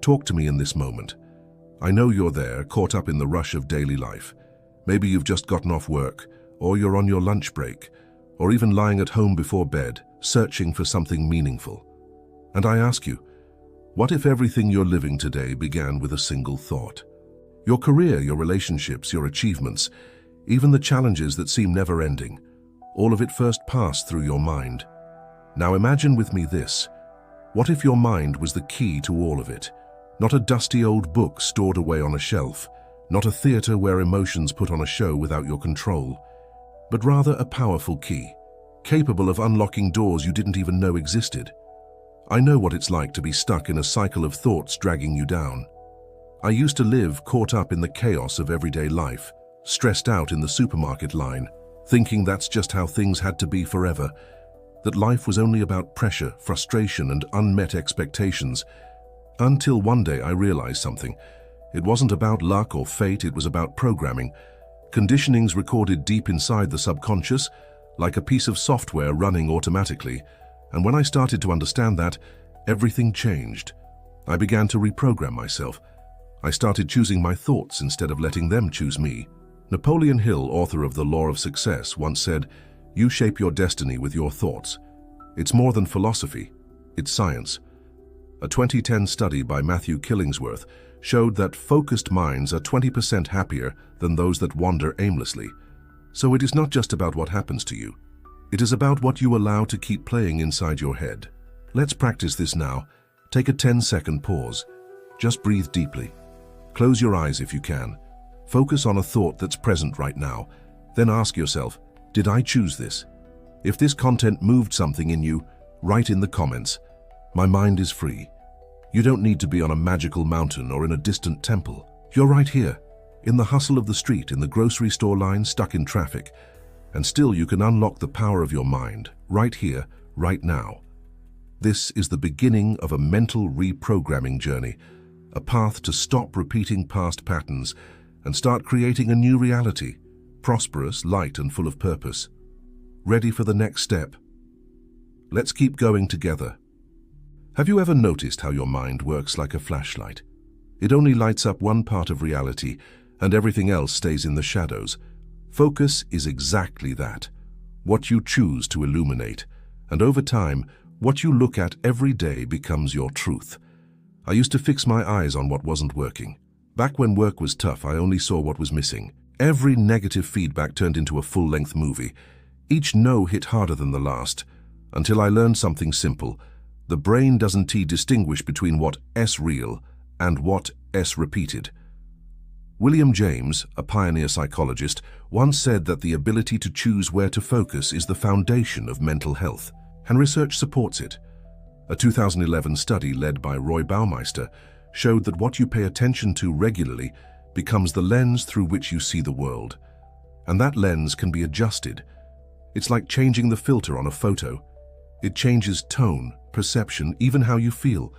Talk to me in this moment. I know you're there, caught up in the rush of daily life. Maybe you've just gotten off work, or you're on your lunch break, or even lying at home before bed, searching for something meaningful. And I ask you, what if everything you're living today began with a single thought? Your career, your relationships, your achievements, even the challenges that seem never-ending, all of it first passed through your mind. Now imagine with me this. What if your mind was the key to all of it? Not a dusty old book stored away on a shelf, not a theater where emotions put on a show without your control, but rather a powerful key, capable of unlocking doors you didn't even know existed. I know what it's like to be stuck in a cycle of thoughts dragging you down. I used to live caught up in the chaos of everyday life, stressed out in the supermarket line, thinking that's just how things had to be forever, that life was only about pressure, frustration, and unmet expectations. Until one day I realized something. It wasn't about luck or fate, it was about programming. Conditionings recorded deep inside the subconscious, like a piece of software running automatically. And when I started to understand that, everything changed. I began to reprogram myself. I started choosing my thoughts instead of letting them choose me. Napoleon Hill, author of The Law of Success, once said, "You shape your destiny with your thoughts." It's more than philosophy, it's science. A 2010 study by Matthew Killingsworth showed that focused minds are 20% happier than those that wander aimlessly. So it is not just about what happens to you. It is about what you allow to keep playing inside your head. Let's practice this now. Take a 10-second pause. Just breathe deeply. Close your eyes if you can. Focus on a thought that's present right now. Then ask yourself, did I choose this? If this content moved something in you, write in the comments. My mind is free. You don't need to be on a magical mountain or in a distant temple. You're right here, in the hustle of the street, in the grocery store line, stuck in traffic. And still you can unlock the power of your mind, right here, right now. This is the beginning of a mental reprogramming journey, a path to stop repeating past patterns and start creating a new reality, prosperous, light, and full of purpose. Ready for the next step? Let's keep going together. Have you ever noticed how your mind works like a flashlight? It only lights up one part of reality, and everything else stays in the shadows. Focus is exactly that, what you choose to illuminate, and over time, what you look at every day becomes your truth. I used to fix my eyes on what wasn't working. Back when work was tough, I only saw what was missing. Every negative feedback turned into a full-length movie. Each no hit harder than the last, until I learned something simple. The brain doesn't distinguish between what is real and what is repeated. William James, a pioneer psychologist, once said that the ability to choose where to focus is the foundation of mental health, and research supports it. A 2011 study led by Roy Baumeister showed that what you pay attention to regularly becomes the lens through which you see the world. And that lens can be adjusted. It's like changing the filter on a photo. It changes tone, perception, even how you feel.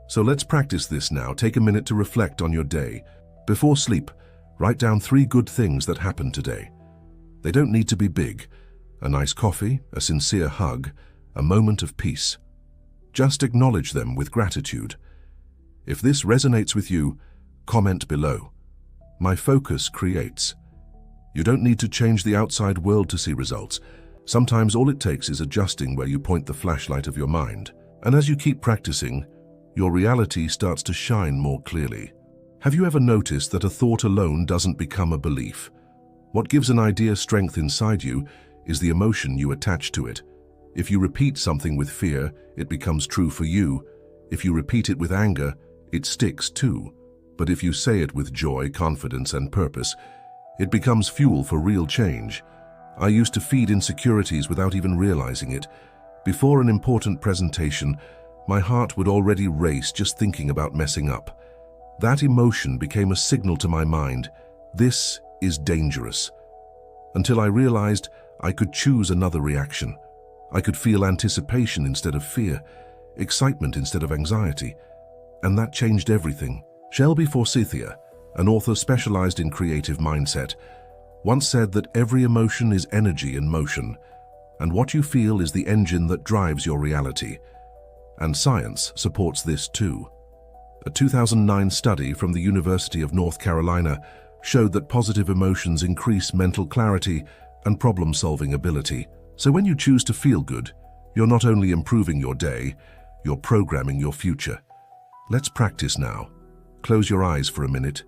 So let's practice this now. Take a minute to reflect on your day. Before sleep, write down 3 good things that happened today. They don't need to be big. A nice coffee, a sincere hug, a moment of peace. Just acknowledge them with gratitude. If this resonates with you, comment below. My focus creates. You don't need to change the outside world to see results. Sometimes all it takes is adjusting where you point the flashlight of your mind. And as you keep practicing, your reality starts to shine more clearly. Have you ever noticed that a thought alone doesn't become a belief? What gives an idea strength inside you is the emotion you attach to it. If you repeat something with fear, it becomes true for you. If you repeat it with anger, it sticks too. But if you say it with joy, confidence, and purpose, it becomes fuel for real change. I used to feed insecurities without even realizing it. Before an important presentation, my heart would already race just thinking about messing up. That emotion became a signal to my mind. This is dangerous. Until I realized I could choose another reaction. I could feel anticipation instead of fear, excitement instead of anxiety. And that changed everything. Shelby Forsythia, an author specialized in creative mindset, once said that every emotion is energy in motion, and what you feel is the engine that drives your reality. And science supports this too. A 2009 study from the University of North Carolina showed that positive emotions increase mental clarity and problem-solving ability. So when you choose to feel good, you're not only improving your day, you're programming your future. Let's practice now. Close your eyes for a minute.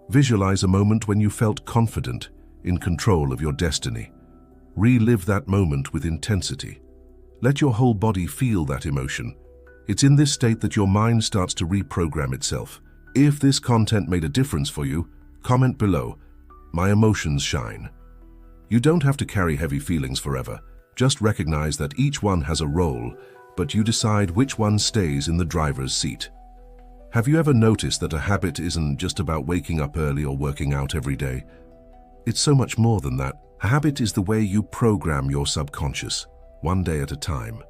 Visualize a moment when you felt confident, in control of your destiny. Relive that moment with intensity. Let your whole body feel that emotion. It's in this state that your mind starts to reprogram itself. If this content made a difference for you, comment below. My emotions shine. You don't have to carry heavy feelings forever. Just recognize that each one has a role, but you decide which one stays in the driver's seat. Have you ever noticed that a habit isn't just about waking up early or working out every day? It's so much more than that. A habit is the way you program your subconscious, one day at a time.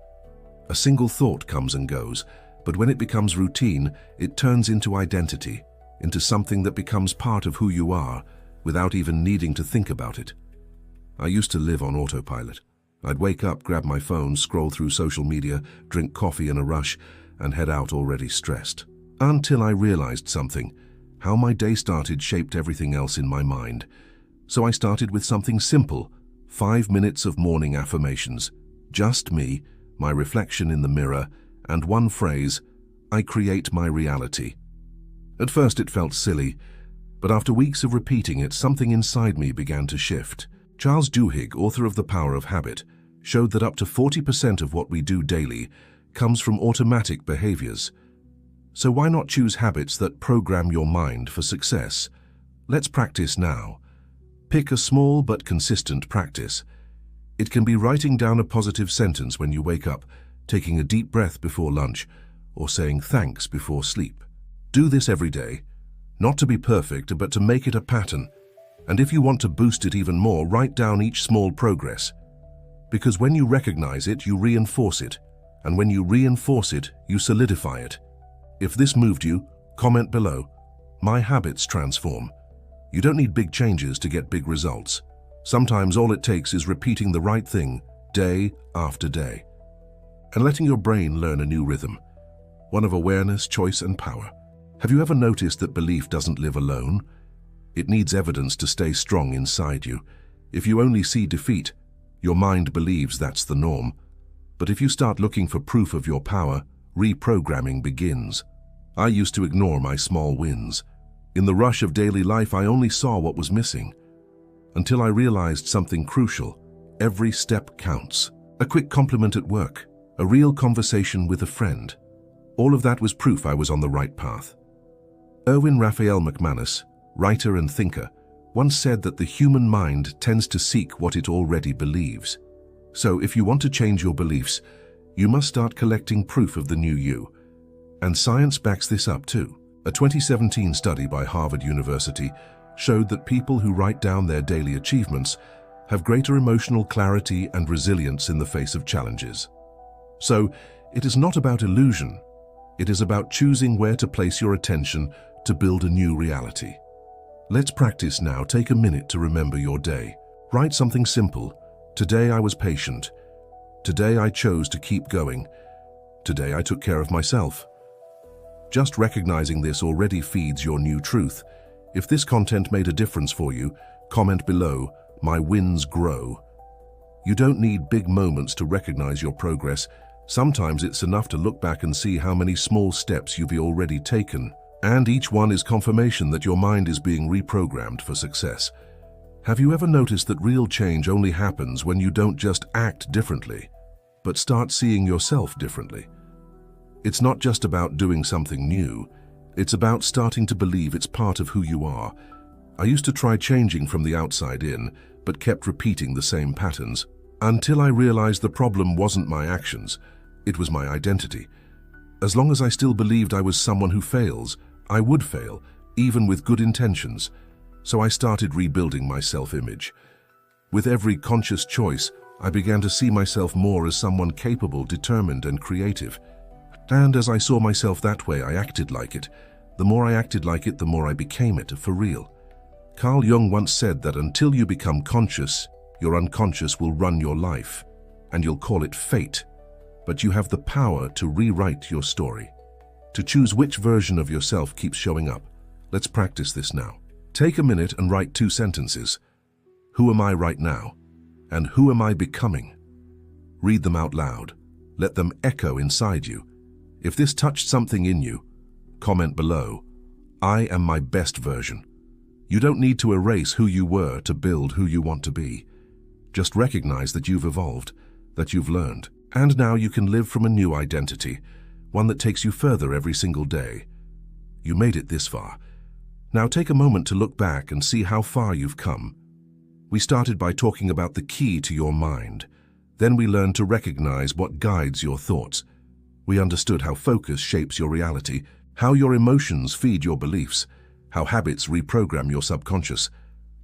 A single thought comes and goes, but when it becomes routine, it turns into identity, into something that becomes part of who you are, without even needing to think about it. I used to live on autopilot. I'd wake up, grab my phone, scroll through social media, drink coffee in a rush, and head out already stressed. Until I realized something. How my day started shaped everything else in my mind. So I started with something simple, 5 minutes of morning affirmations. Just me, my reflection in the mirror, and one phrase, I create my reality. At first it felt silly, but after weeks of repeating it, something inside me began to shift. Charles Duhigg, author of The Power of Habit, showed that up to 40% of what we do daily comes from automatic behaviors. So why not choose habits that program your mind for success? Let's practice now. Pick a small but consistent practice. It can be writing down a positive sentence when you wake up, taking a deep breath before lunch, or saying thanks before sleep. Do this every day, not to be perfect, but to make it a pattern. And if you want to boost it even more, write down each small progress. Because when you recognize it, you reinforce it. And when you reinforce it, you solidify it. If this moved you, comment below. My habits transform. You don't need big changes to get big results. Sometimes all it takes is repeating the right thing day after day. And letting your brain learn a new rhythm. One of awareness, choice, and power. Have you ever noticed that belief doesn't live alone? It needs evidence to stay strong inside you. If you only see defeat, your mind believes that's the norm. But if you start looking for proof of your power, reprogramming begins. I used to ignore my small wins. In the rush of daily life, I only saw what was missing. Until I realized something crucial. Every step counts. A quick compliment at work. A real conversation with a friend. All of that was proof I was on the right path. Erwin Raphael McManus, writer and thinker, once said that the human mind tends to seek what it already believes. So if you want to change your beliefs, you must start collecting proof of the new you. And science backs this up too. A 2017 study by Harvard University showed that people who write down their daily achievements have greater emotional clarity and resilience in the face of challenges. So, it is not about illusion. It is about choosing where to place your attention to build a new reality. Let's practice now. Take a minute to remember your day. Write something simple. Today I was patient. Today I chose to keep going. Today I took care of myself. Just recognizing this already feeds your new truth. If this content made a difference for you, comment below. My wins grow. You don't need big moments to recognize your progress. Sometimes it's enough to look back and see how many small steps you've already taken. And each one is confirmation that your mind is being reprogrammed for success. Have you ever noticed that real change only happens when you don't just act differently, but start seeing yourself differently? It's not just about doing something new. It's about starting to believe it's part of who you are. I used to try changing from the outside in, but kept repeating the same patterns, until I realized the problem wasn't my actions, it was my identity. As long as I still believed I was someone who fails, I would fail, even with good intentions. So I started rebuilding my self-image. With every conscious choice, I began to see myself more as someone capable, determined, and creative. And as I saw myself that way, I acted like it. The more I acted like it, the more I became it, for real. Carl Jung once said that until you become conscious, your unconscious will run your life, and you'll call it fate. But you have the power to rewrite your story. to choose which version of yourself keeps showing up. Let's practice this now. Take a minute and write 2 sentences. Who am I right now? And who am I becoming? Read them out loud. Let them echo inside you. If this touched something in you, comment below. I am my best version. You don't need to erase who you were to build who you want to be. Just recognize that you've evolved, that you've learned, and now you can live from a new identity, one that takes you further every single day. You made it this far. Now take a moment to look back and see how far you've come. We started by talking about the key to your mind. Then we learned to recognize what guides your thoughts. We understood how focus shapes your reality, how your emotions feed your beliefs, how habits reprogram your subconscious,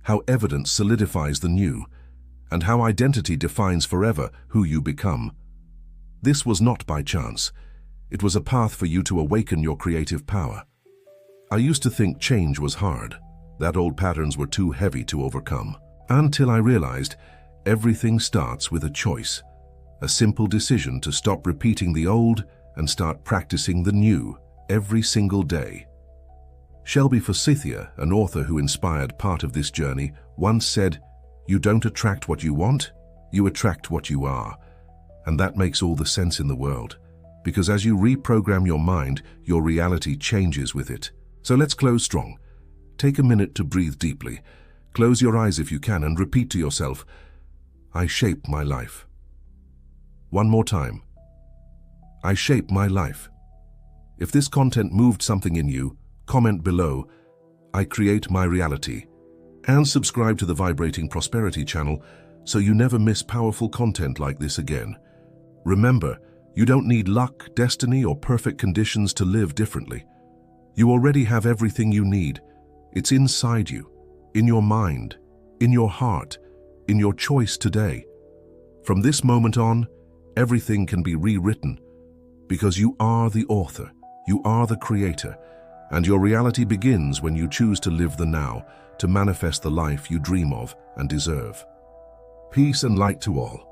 how evidence solidifies the new, and how identity defines forever who you become. This was not by chance. It was a path for you to awaken your creative power. I used to think change was hard, that old patterns were too heavy to overcome, until I realized everything starts with a choice, a simple decision to stop repeating the old and start practicing the new every single day. Shelby Forsythia, an author who inspired part of this journey, once said, "You don't attract what you want, you attract what you are." And that makes all the sense in the world, because as you reprogram your mind, your reality changes with it. So let's close strong. Take a minute to breathe deeply. Close your eyes if you can and repeat to yourself, I shape my life. One more time. I shape my life. If this content moved something in you, comment below, I create my reality. And subscribe to the Vibrating Prosperity channel so you never miss powerful content like this again. Remember, you don't need luck, destiny, or perfect conditions to live differently. You already have everything you need. It's inside you, in your mind, in your heart, in your choice today. From this moment on, everything can be rewritten because you are the author, you are the creator, and your reality begins when you choose to live the now, to manifest the life you dream of and deserve. Peace and light to all.